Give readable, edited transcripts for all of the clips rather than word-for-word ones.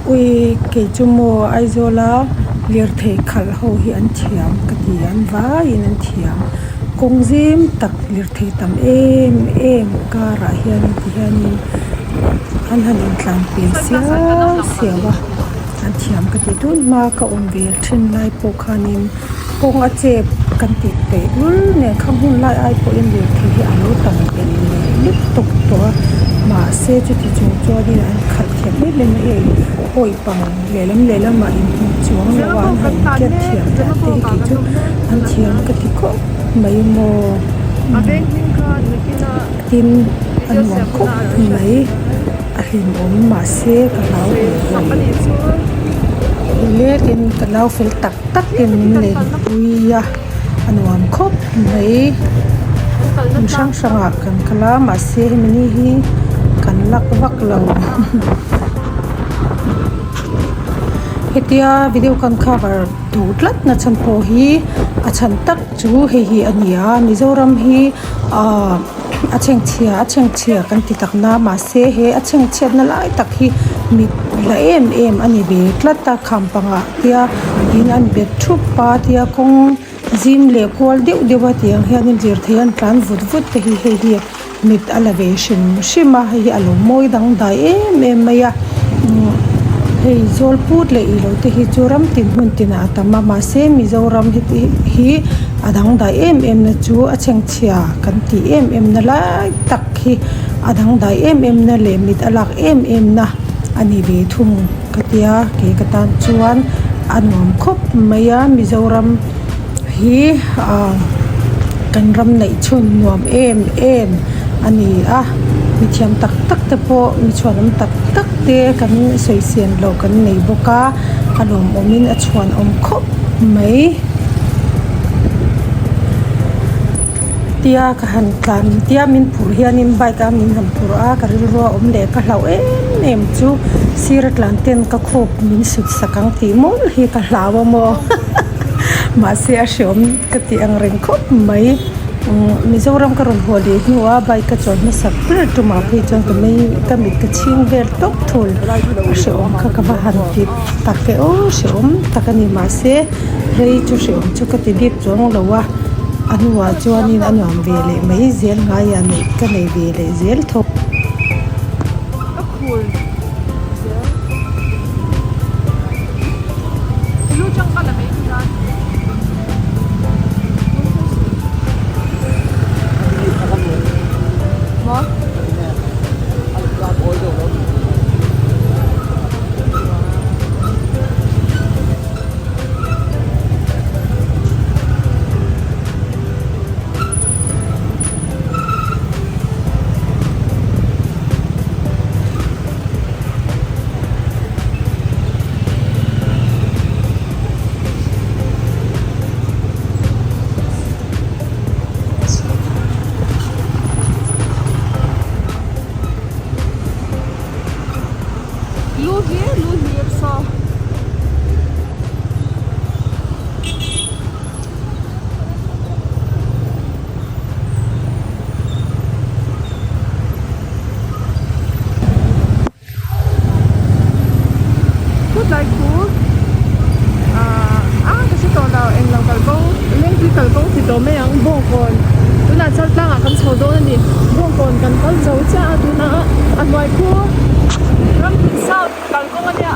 ui ke chumo Aizawl lir thei khal ho hi an thiam ka ti an vai in an thiam kong zim tak lir thei tam em kara hian ti hianin an hanin tlan pin siawa an thiam ka ti tun ma ka on vel thin lai po khanin kong a chep kan ti pe ul ne kham hun lai ai po in lir thei hi alo tam pen ne lit tok to ma se chu ti chu cho di an khat thiam ni le na e hoi pang lelam ma in chuang lawan han ke thiam ta te ki chu an thiam ka ti ko mai mo tin an wa ko mai a hin om ma se ka lau le tin ka lau fel tak tin le uya an wam khop mai sang kan kala ma se mini hi kan lak vak lo hetia video kan cover tutlat na chan po hi a chan tak chu hi ania Mizoram hi a cheng chia kan ti tak na ma se he a cheng chia na lai tak hi mi la em ani be tlat ta kham panga tia in an bet thup pa tia kong zim le kol deuh tiang hian in zir thian tlan vut te hi mit elevation shima hi alo moi dang dai em maya Aizawl put le ilo te hi churam tin hun tin atama ma se Mizoram hi adang dai em na chu a cheng chia kan ti em na lai tak hi adang dai em na le mit alak em na ani be thum katia ke katan chuan anom khop maya Mizoram hi kan ram nei chun nuam em ani mi thiam tak te po mi chuanam tak te kan soi sian lo kan nei boka alom omin a chuan om khop mai tia ka han tlan tia min phur hianin bike a min han phur a ka ril ro om le ka hlau em chu sirat lan ten ka khop min sut sakang ti mol hi ka hlawa mo ma se a shom ka ti ang reng khop mai Mizoram ka ron holi nuwa bai ka chon na sak pir tu ma phi chon ka mai ka mit ka ching vel tok thul she om ka ba han ti tak ke o she om takani ma se rei chu she om chu ka ti bik chong lowa anwa chuanin anwam vele mai zel nga ya nei ka nei vele zel thok Lu hier so good like cool kasi to daw ang lang kalbong lengthy kalbong si to may ang bongkon tu na sal lang kan chodo ni bongkon kan kal zo cha tu na anwai ko ram south kalbong ania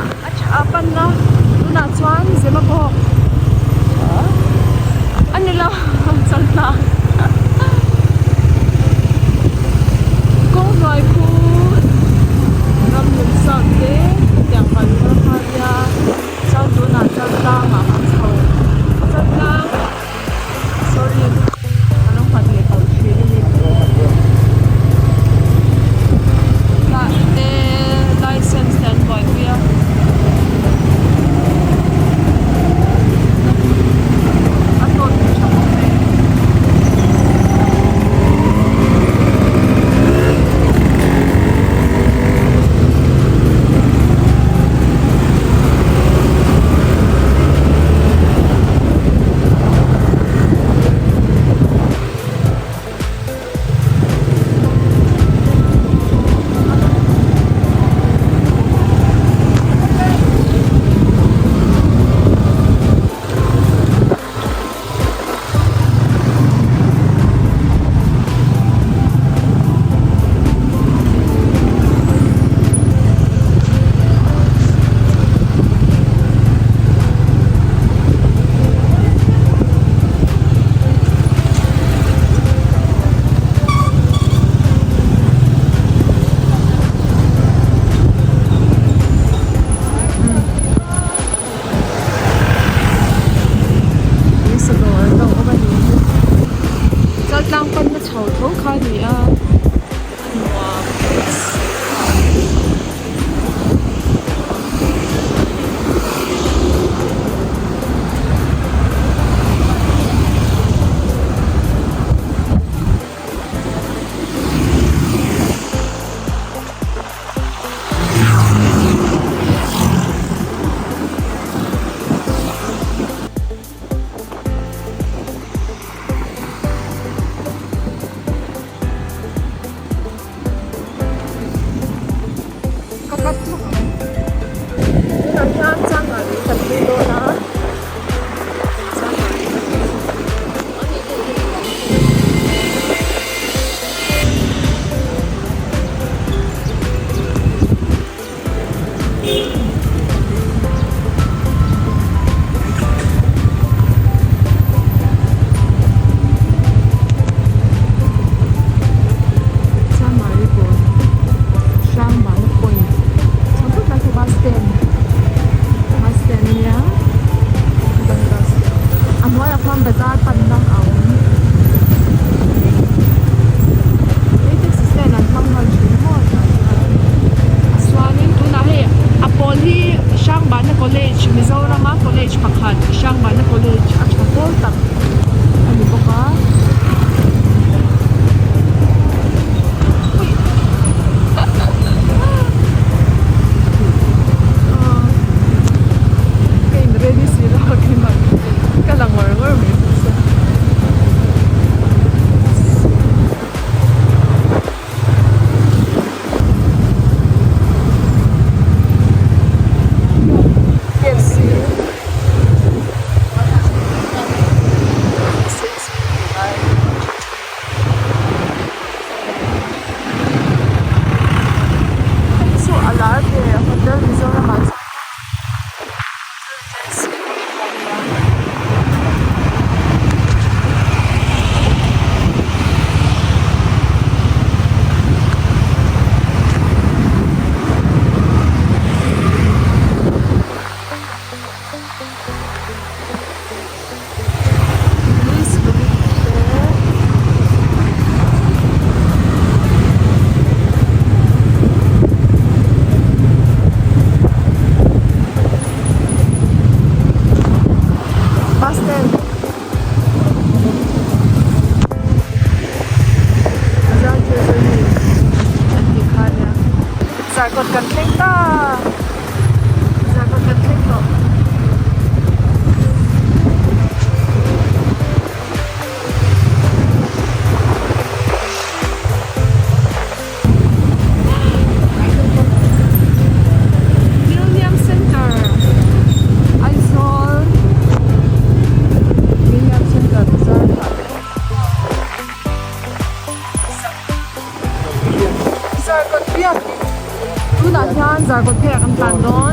Zargot pek ang plan doon.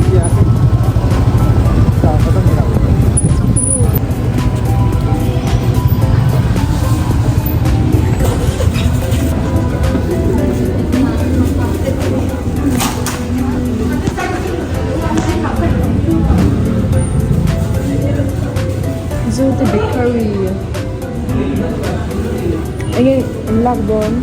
Zuti bakery. Ayun, ang log doon.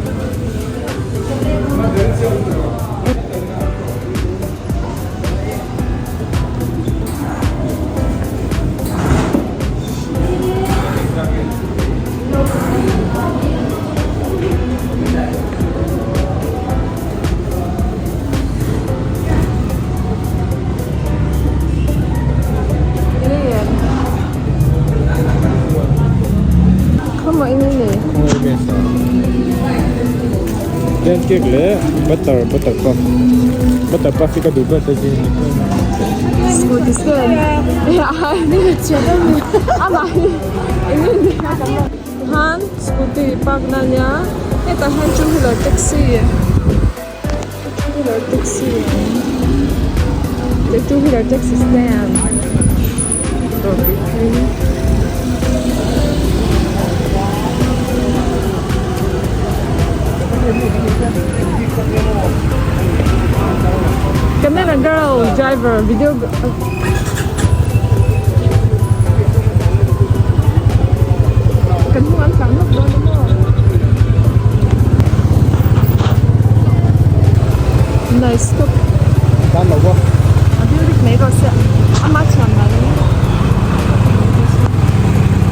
Pancake butter puff ka duga ta ji Scooty skin. Ya, ini cedang. Ama. Ini Han scooty park nanya. Eta han two-wheeler taxi. Two-wheeler taxi. The two-wheeler taxi stand. Camera girl, driver, video. Cần không ăn sáng lúc đó đúng không? Nice stop. Tan lo quá. Aduh, mấy cái xe. Amat chậm là đấy.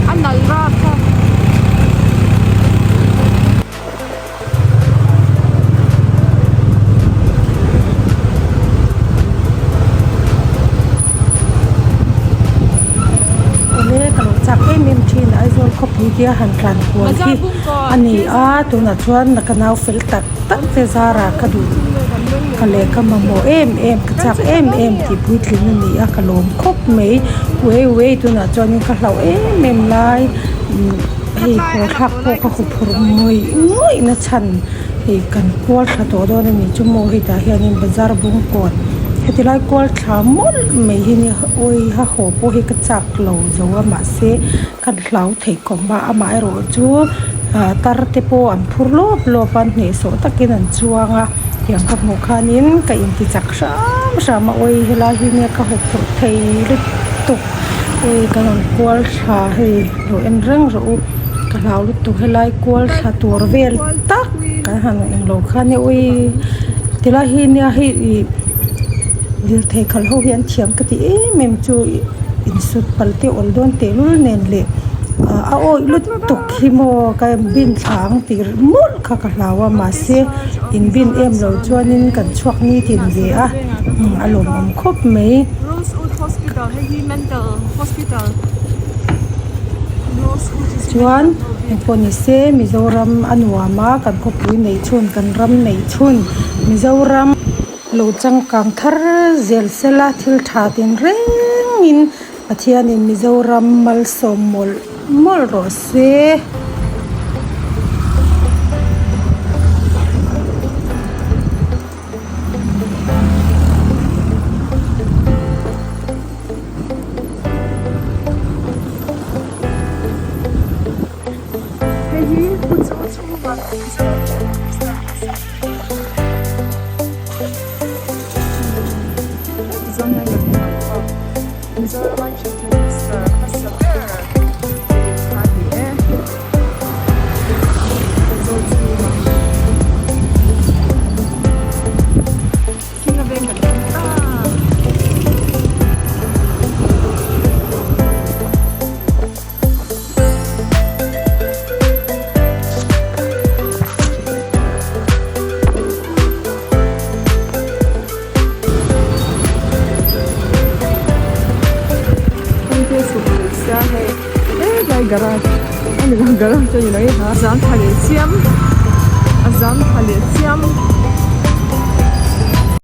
Anh nói ra không? Aizawl khawpui kia han tlan kual hi ani a tuna chuan na kanau fel tak tak te zara ka du ka le ka ma mo em ka chak em ti pui thlin ni a ka lom khop mai we tu na chon ka hlau em lai hei ko thak ko ka khu phur ngoi na chan hei kan kwal tha to do ni chu mo hi ta hianin bazar bung kon hetilai kwal thla mol mai hi ni oi ha ho po hi ka chak lo zo ma se kan hlau thei kom ba ama ro chu tar te po an phur lo pan ne so takin an chuanga yang ka mo khanin ka in ti chak sam oi hela hi ne ka ho phur thei lu tuk oi kan kwal tha hei lo en rang ro ka hlau lu tuk helai kwal tha tur vel tak ka han eng lo khani oi tila hi ne hi dir thei khal ho hian thiam ka ti mem chu in sut palte ol don te lu nen le a oi lu tuk hi mo ka bin thang tir mul kha ka hlawa ma se in bin em lo chuanin kan chuak ni tin ve a alom om khop mai Rosewood Hospital hay mental hospital chuan poni se Mizoram anuama kan khopui nei chun kan ram nei chun Mizoram lo changkang thar zel sela thil tha tin rengin pathian in Mizoram mal somol mol ro se hay puso ba garage ani garage cho ni lai ha zam thale siam azam thale siam